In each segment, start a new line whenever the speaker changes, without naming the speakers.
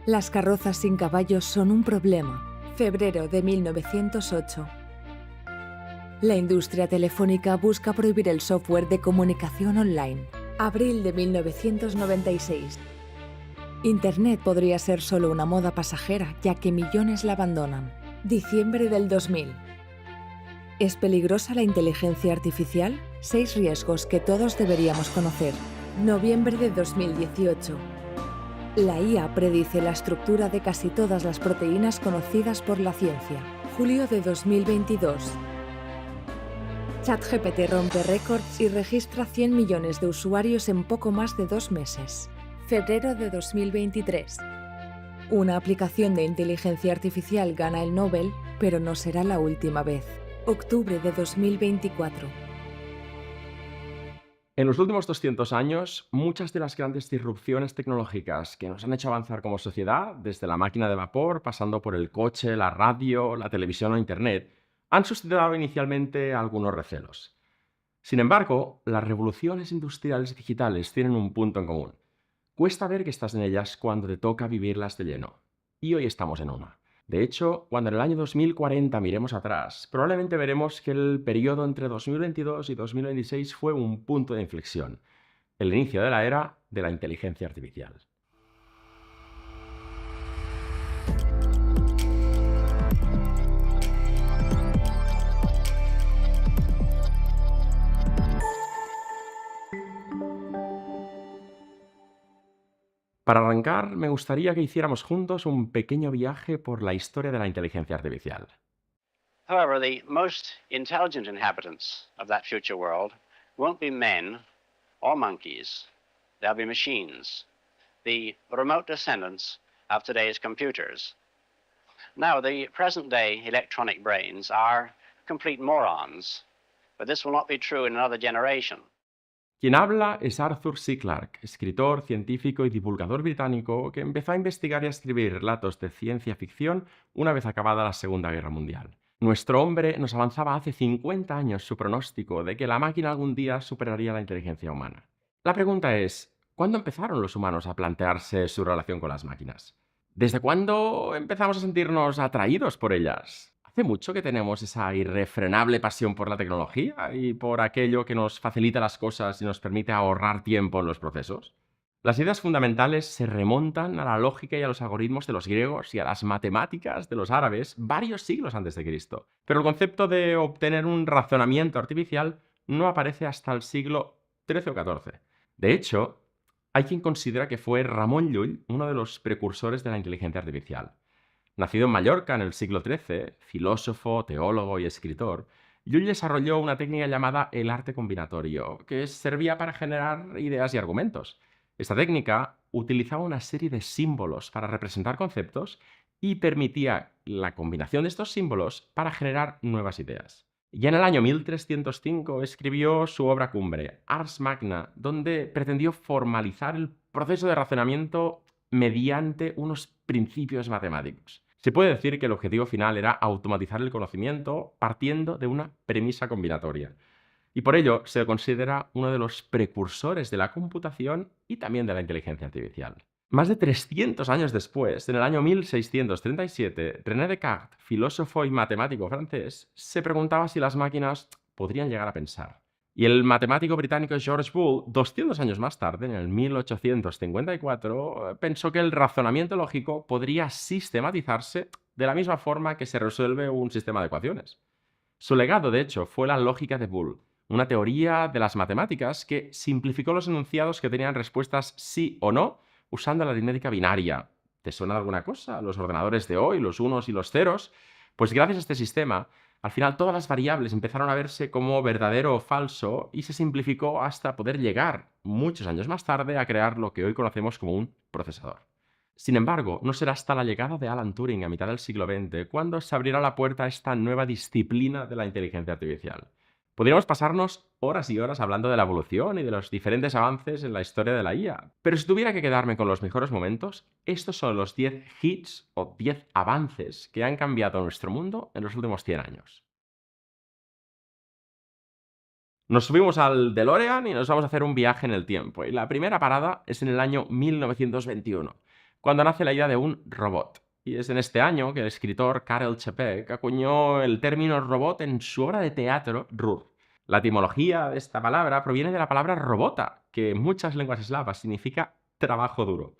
Las carrozas sin caballos son un problema. Febrero de 1908. La industria telefónica busca prohibir el software de comunicación online. Abril de 1996. Internet podría ser solo una moda pasajera, ya que millones la abandonan. Diciembre del 2000. ¿Es peligrosa la inteligencia artificial? 6 riesgos que todos deberíamos conocer. Noviembre de 2018. La IA predice la estructura de casi todas las proteínas conocidas por la ciencia. Julio de 2022. ChatGPT rompe récords y registra 100 millones de usuarios en poco más de 2 meses. Febrero de 2023. Una aplicación de inteligencia artificial gana el Nobel, pero no será la última vez. Octubre de 2024.
En los últimos 200 años, muchas de las grandes disrupciones tecnológicas que nos han hecho avanzar como sociedad, desde la máquina de vapor, pasando por el coche, la radio, la televisión o Internet, han suscitado inicialmente algunos recelos. Sin embargo, las revoluciones industriales digitales tienen un punto en común. Cuesta ver que estás en ellas cuando te toca vivirlas de lleno. Y hoy estamos en una. De hecho, cuando en el año 2040 miremos atrás, probablemente veremos que el periodo entre 2022 y 2026 fue un punto de inflexión, el inicio de la era de la inteligencia artificial. Para arrancar, me gustaría que hiciéramos juntos un pequeño viaje por la historia de la inteligencia artificial.
However, the most intelligent inhabitants of that future world won't be men or monkeys. They'll be machines, the remote descendants of today's computers. Now, the present-day electronic brains are complete morons, but this will not be true in another generation.
Quien habla es Arthur C. Clarke, escritor, científico y divulgador británico que empezó a investigar y a escribir relatos de ciencia ficción una vez acabada la Segunda Guerra Mundial. Nuestro hombre nos avanzaba hace 50 años su pronóstico de que la máquina algún día superaría la inteligencia humana. La pregunta es, ¿cuándo empezaron los humanos a plantearse su relación con las máquinas? ¿Desde cuándo empezamos a sentirnos atraídos por ellas? ¿Hace mucho que tenemos esa irrefrenable pasión por la tecnología y por aquello que nos facilita las cosas y nos permite ahorrar tiempo en los procesos? Las ideas fundamentales se remontan a la lógica y a los algoritmos de los griegos y a las matemáticas de los árabes varios siglos antes de Cristo. Pero el concepto de obtener un razonamiento artificial no aparece hasta el siglo XIII o XIV. De hecho, hay quien considera que fue Ramon Llull uno de los precursores de la inteligencia artificial. Nacido en Mallorca en el siglo XIII, filósofo, teólogo y escritor, Llull desarrolló una técnica llamada el arte combinatorio, que servía para generar ideas y argumentos. Esta técnica utilizaba una serie de símbolos para representar conceptos y permitía la combinación de estos símbolos para generar nuevas ideas. Ya en el año 1305 escribió su obra cumbre, Ars Magna, donde pretendió formalizar el proceso de razonamiento mediante unos principios matemáticos. Se puede decir que el objetivo final era automatizar el conocimiento partiendo de una premisa combinatoria. Y por ello se le considera uno de los precursores de la computación y también de la inteligencia artificial. Más de 300 años después, en el año 1637, René Descartes, filósofo y matemático francés, se preguntaba si las máquinas podrían llegar a pensar. Y el matemático británico George Boole, 200 años más tarde, en el 1854, pensó que el razonamiento lógico podría sistematizarse de la misma forma que se resuelve un sistema de ecuaciones. Su legado, de hecho, fue la lógica de Boole, una teoría de las matemáticas que simplificó los enunciados que tenían respuestas sí o no usando la aritmética binaria. ¿Te suena de alguna cosa? Los ordenadores de hoy, los unos y los ceros. Pues gracias a este sistema, al final todas las variables empezaron a verse como verdadero o falso y se simplificó hasta poder llegar, muchos años más tarde, a crear lo que hoy conocemos como un procesador. Sin embargo, no será hasta la llegada de Alan Turing a mitad del siglo XX cuando se abrirá la puerta a esta nueva disciplina de la inteligencia artificial. Podríamos pasarnos horas y horas hablando de la evolución y de los diferentes avances en la historia de la IA, pero si tuviera que quedarme con los mejores momentos, estos son los 10 hits o 10 avances que han cambiado nuestro mundo en los últimos 100 años. Nos subimos al DeLorean y nos vamos a hacer un viaje en el tiempo, y la primera parada es en el año 1921. cuando nace la idea de un robot. Y es en este año que el escritor Karel Čapek acuñó el término robot en su obra de teatro Rur. La etimología de esta palabra proviene de la palabra robota, que en muchas lenguas eslavas significa trabajo duro.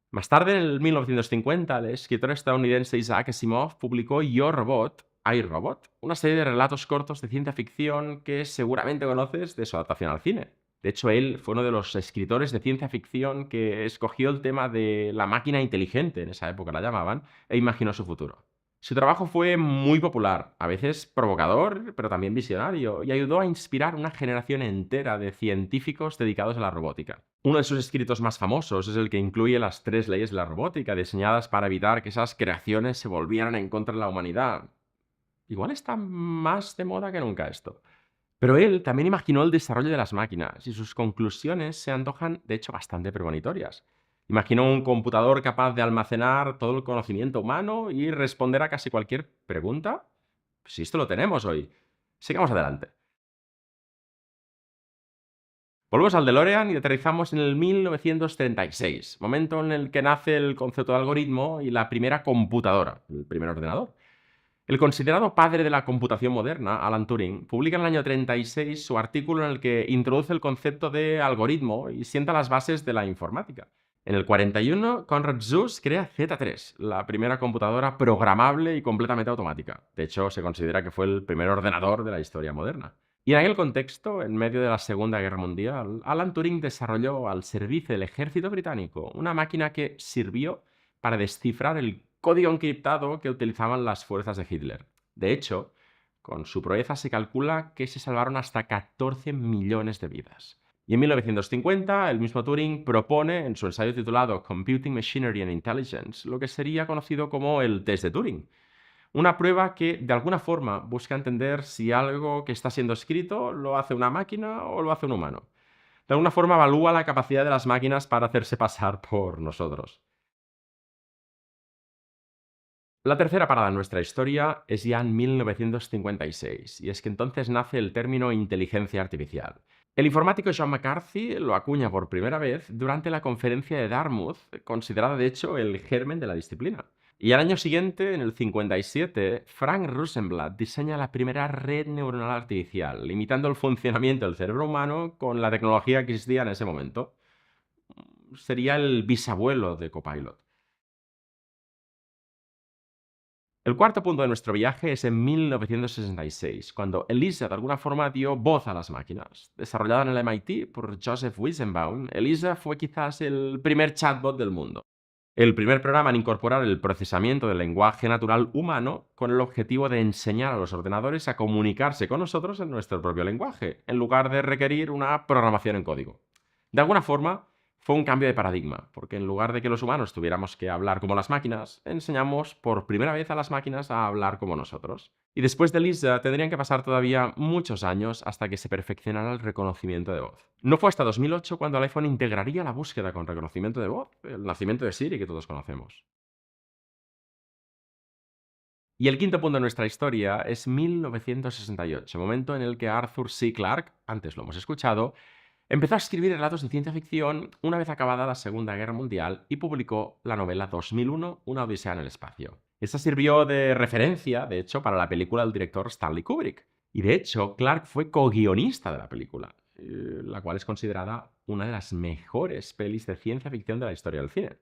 Más tarde, en el 1950, el escritor estadounidense Isaac Asimov publicó Yo Robot, I, Robot, una serie de relatos cortos de ciencia ficción que seguramente conoces de su adaptación al cine. De hecho, él fue uno de los escritores de ciencia ficción que escogió el tema de la máquina inteligente, en esa época la llamaban, e imaginó su futuro. Su trabajo fue muy popular, a veces provocador, pero también visionario, y ayudó a inspirar una generación entera de científicos dedicados a la robótica. Uno de sus escritos más famosos es el que incluye las 3 leyes de la robótica, diseñadas para evitar que esas creaciones se volvieran en contra de la humanidad. Igual está más de moda que nunca esto. Pero él también imaginó el desarrollo de las máquinas, y sus conclusiones se antojan, de hecho, bastante premonitorias. Imaginó un computador capaz de almacenar todo el conocimiento humano y responder a casi cualquier pregunta. Si esto lo tenemos hoy. Sigamos adelante. Volvemos al DeLorean y aterrizamos en el 1936, momento en el que nace el concepto de algoritmo y la primera computadora, el primer ordenador. El considerado padre de la computación moderna, Alan Turing, publica en el año 36 su artículo en el que introduce el concepto de algoritmo y sienta las bases de la informática. En el 41, Konrad Zuse crea Z3, la primera computadora programable y completamente automática. De hecho, se considera que fue el primer ordenador de la historia moderna. Y en aquel contexto, en medio de la Segunda Guerra Mundial, Alan Turing desarrolló al servicio del ejército británico una máquina que sirvió para descifrar el código encriptado que utilizaban las fuerzas de Hitler. De hecho, con su proeza se calcula que se salvaron hasta 14 millones de vidas. Y en 1950, el mismo Turing propone, en su ensayo titulado Computing Machinery and Intelligence, lo que sería conocido como el test de Turing. Una prueba que, de alguna forma, busca entender si algo que está siendo escrito lo hace una máquina o lo hace un humano. De alguna forma, evalúa la capacidad de las máquinas para hacerse pasar por nosotros. La tercera parada en nuestra historia es ya en 1956, y es que entonces nace el término inteligencia artificial. El informático John McCarthy lo acuña por primera vez durante la conferencia de Dartmouth, considerada de hecho el germen de la disciplina. Y al año siguiente, en el 57, Frank Rosenblatt diseña la primera red neuronal artificial, imitando el funcionamiento del cerebro humano con la tecnología que existía en ese momento. Sería el bisabuelo de Copilot. El cuarto punto de nuestro viaje es en 1966, cuando ELIZA de alguna forma dio voz a las máquinas. Desarrollada en el MIT por Joseph Weizenbaum, ELIZA fue quizás el primer chatbot del mundo. El primer programa en incorporar el procesamiento del lenguaje natural humano con el objetivo de enseñar a los ordenadores a comunicarse con nosotros en nuestro propio lenguaje, en lugar de requerir una programación en código. De alguna forma, fue un cambio de paradigma, porque en lugar de que los humanos tuviéramos que hablar como las máquinas, enseñamos por primera vez a las máquinas a hablar como nosotros. Y después de Lisa tendrían que pasar todavía muchos años hasta que se perfeccionara el reconocimiento de voz. No fue hasta 2008 cuando el iPhone integraría la búsqueda con reconocimiento de voz, el nacimiento de Siri que todos conocemos. Y el quinto punto de nuestra historia es 1968, momento en el que Arthur C. Clarke, antes lo hemos escuchado, empezó a escribir relatos de ciencia ficción una vez acabada la Segunda Guerra Mundial y publicó la novela 2001, Una odisea en el espacio. Esta sirvió de referencia, de hecho, para la película del director Stanley Kubrick. Y de hecho, Clarke fue co-guionista de la película, la cual es considerada una de las mejores pelis de ciencia ficción de la historia del cine.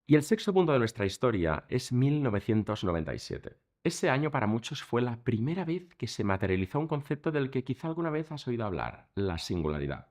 Y el sexto punto de nuestra historia es 1997. Ese año para muchos fue la primera vez que se materializó un concepto del que quizá alguna vez has oído hablar, la singularidad.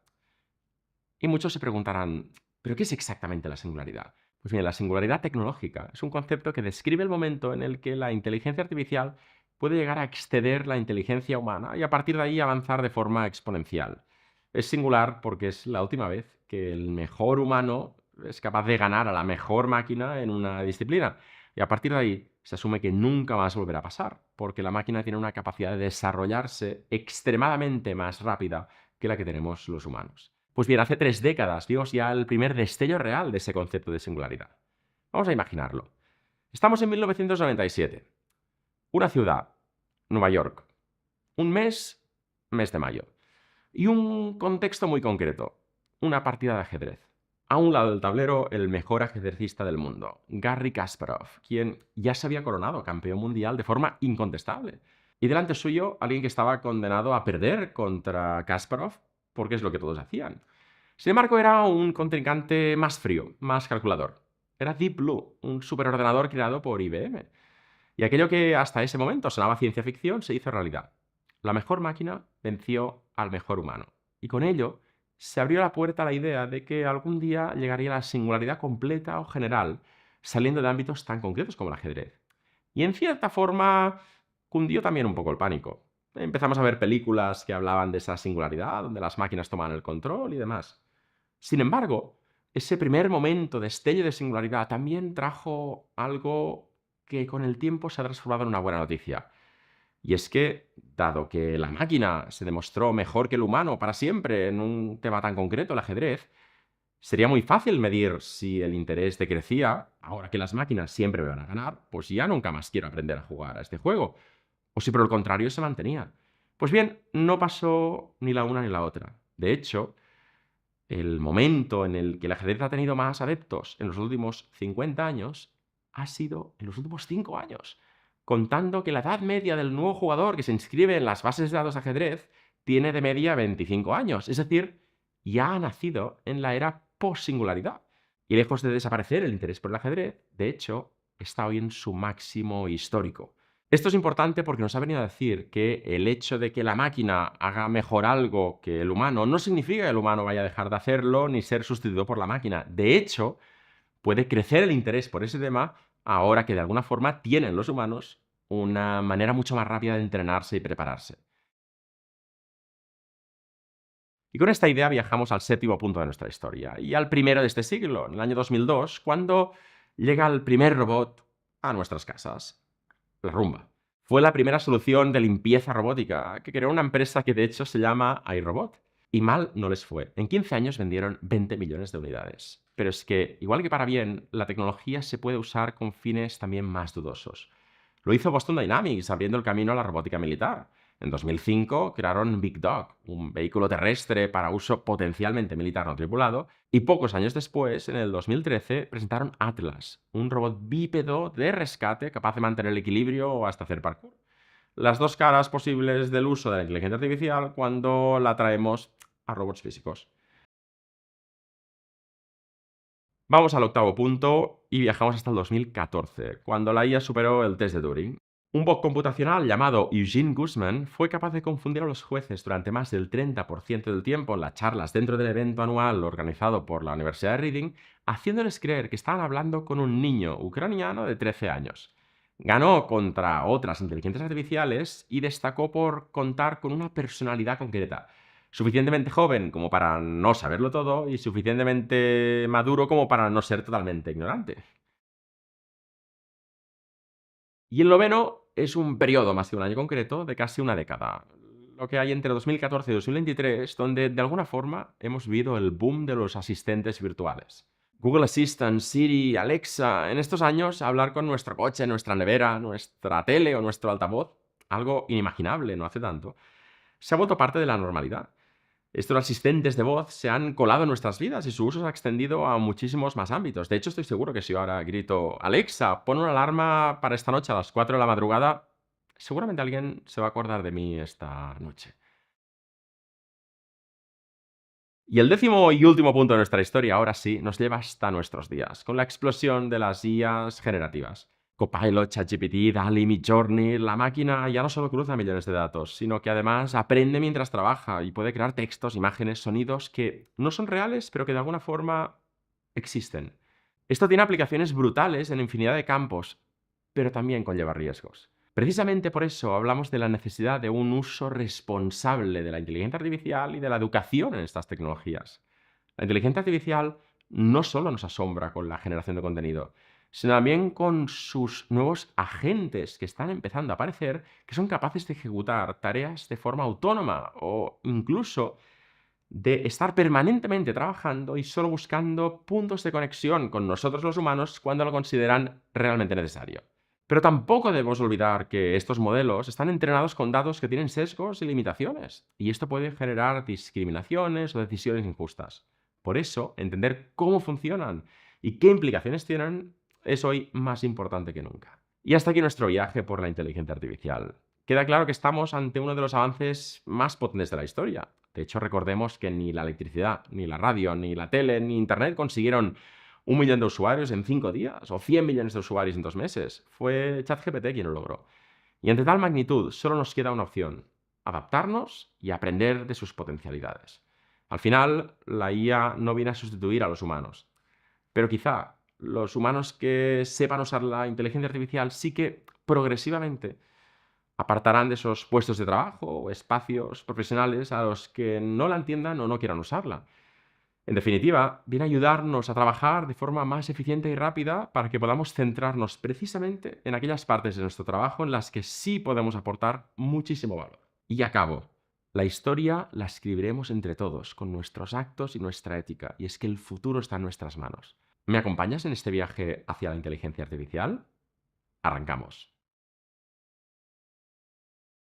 Y muchos se preguntarán, ¿pero qué es exactamente la singularidad? Pues bien, la singularidad tecnológica es un concepto que describe el momento en el que la inteligencia artificial puede llegar a exceder la inteligencia humana y a partir de ahí avanzar de forma exponencial. Es singular porque es la última vez que el mejor humano es capaz de ganar a la mejor máquina en una disciplina. Y a partir de ahí se asume que nunca más volverá a pasar, porque la máquina tiene una capacidad de desarrollarse extremadamente más rápida que la que tenemos los humanos. Pues bien, hace 3 décadas vimos ya el primer destello real de ese concepto de singularidad. Vamos a imaginarlo. Estamos en 1997. Una ciudad, Nueva York. Un mes de mayo. Y un contexto muy concreto, una partida de ajedrez. A un lado del tablero, el mejor ajedrecista del mundo, Garry Kasparov, quien ya se había coronado campeón mundial de forma incontestable. Y delante suyo, alguien que estaba condenado a perder contra Kasparov, porque es lo que todos hacían. Sin embargo, era un contrincante más frío, más calculador. Era Deep Blue, un superordenador creado por IBM. Y aquello que hasta ese momento sonaba ciencia ficción se hizo realidad. La mejor máquina venció al mejor humano. Y con ello se abrió la puerta a la idea de que algún día llegaría la singularidad completa o general, saliendo de ámbitos tan concretos como el ajedrez. Y en cierta forma cundió también un poco el pánico. Empezamos a ver películas que hablaban de esa singularidad, donde las máquinas toman el control y demás. Sin embargo, ese primer momento de destello de singularidad también trajo algo que con el tiempo se ha transformado en una buena noticia. Y es que, dado que la máquina se demostró mejor que el humano para siempre en un tema tan concreto, el ajedrez, sería muy fácil medir si el interés decrecía. Ahora que las máquinas siempre me van a ganar, pues ya nunca más quiero aprender a jugar a este juego. O si por el contrario se mantenía. Pues bien, no pasó ni la una ni la otra. De hecho, el momento en el que el ajedrez ha tenido más adeptos en los últimos 50 años ha sido en los últimos 5 años, contando que la edad media del nuevo jugador que se inscribe en las bases de datos de ajedrez tiene de media 25 años, es decir, ya ha nacido en la era post-singularidad. Y lejos de desaparecer el interés por el ajedrez, de hecho, está hoy en su máximo histórico. Esto es importante porque nos ha venido a decir que el hecho de que la máquina haga mejor algo que el humano no significa que el humano vaya a dejar de hacerlo ni ser sustituido por la máquina. De hecho, puede crecer el interés por ese tema ahora que de alguna forma tienen los humanos una manera mucho más rápida de entrenarse y prepararse. Y con esta idea viajamos al séptimo punto de nuestra historia y al primero de este siglo, en el año 2002, cuando llega el primer robot a nuestras casas. La Rumba. Fue la primera solución de limpieza robótica que creó una empresa que de hecho se llama iRobot. Y mal no les fue. En 15 años vendieron 20 millones de unidades. Pero es que, igual que para bien, la tecnología se puede usar con fines también más dudosos. Lo hizo Boston Dynamics, abriendo el camino a la robótica militar. En 2005 crearon Big Dog, un vehículo terrestre para uso potencialmente militar no tripulado, y pocos años después, en el 2013, presentaron Atlas, un robot bípedo de rescate capaz de mantener el equilibrio o hasta hacer parkour. Las dos caras posibles del uso de la inteligencia artificial cuando la traemos a robots físicos. Vamos al octavo punto y viajamos hasta el 2014, cuando la IA superó el test de Turing. Un bot computacional llamado Eugene Guzman fue capaz de confundir a los jueces durante más del 30% del tiempo en las charlas dentro del evento anual organizado por la Universidad de Reading, haciéndoles creer que estaban hablando con un niño ucraniano de 13 años. Ganó contra otras inteligencias artificiales y destacó por contar con una personalidad concreta, suficientemente joven como para no saberlo todo y suficientemente maduro como para no ser totalmente ignorante. Y el noveno es un periodo, más que un año concreto, de casi una década. Lo que hay entre 2014 y 2023, donde de alguna forma hemos vivido el boom de los asistentes virtuales. Google Assistant, Siri, Alexa, en estos años hablar con nuestro coche, nuestra nevera, nuestra tele o nuestro altavoz, algo inimaginable no hace tanto, se ha vuelto parte de la normalidad. Estos asistentes de voz se han colado en nuestras vidas y su uso se ha extendido a muchísimos más ámbitos. De hecho, estoy seguro que si yo ahora grito, Alexa, pon una alarma para esta noche a las 4 de la madrugada, seguramente alguien se va a acordar de mí esta noche. Y el décimo y último punto de nuestra historia, ahora sí, nos lleva hasta nuestros días, con la explosión de las IAs generativas. Copilot, ChatGPT, DALL-E, Midjourney, la máquina ya no solo cruza millones de datos, sino que además aprende mientras trabaja y puede crear textos, imágenes, sonidos que no son reales, pero que de alguna forma existen. Esto tiene aplicaciones brutales en infinidad de campos, pero también conlleva riesgos. Precisamente por eso hablamos de la necesidad de un uso responsable de la inteligencia artificial y de la educación en estas tecnologías. La inteligencia artificial no solo nos asombra con la generación de contenido, sino también con sus nuevos agentes que están empezando a aparecer, que son capaces de ejecutar tareas de forma autónoma o incluso de estar permanentemente trabajando y solo buscando puntos de conexión con nosotros los humanos cuando lo consideran realmente necesario. Pero tampoco debemos olvidar que estos modelos están entrenados con datos que tienen sesgos y limitaciones, y esto puede generar discriminaciones o decisiones injustas. Por eso, entender cómo funcionan y qué implicaciones tienen es hoy más importante que nunca. Y hasta aquí nuestro viaje por la inteligencia artificial. Queda claro que estamos ante uno de los avances más potentes de la historia. De hecho, recordemos que ni la electricidad, ni la radio, ni la tele, ni Internet consiguieron 1 millón de usuarios en 5 días o 100 millones de usuarios en 2 meses. Fue ChatGPT quien lo logró. Y ante tal magnitud, solo nos queda una opción: adaptarnos y aprender de sus potencialidades. Al final, la IA no viene a sustituir a los humanos, pero quizá los humanos que sepan usar la inteligencia artificial sí que progresivamente apartarán de esos puestos de trabajo o espacios profesionales a los que no la entiendan o no quieran usarla. En definitiva, viene a ayudarnos a trabajar de forma más eficiente y rápida para que podamos centrarnos precisamente en aquellas partes de nuestro trabajo en las que sí podemos aportar muchísimo valor. Y acabo. La historia la escribiremos entre todos, con nuestros actos y nuestra ética, y es que el futuro está en nuestras manos. ¿Me acompañas en este viaje hacia la inteligencia artificial? Arrancamos.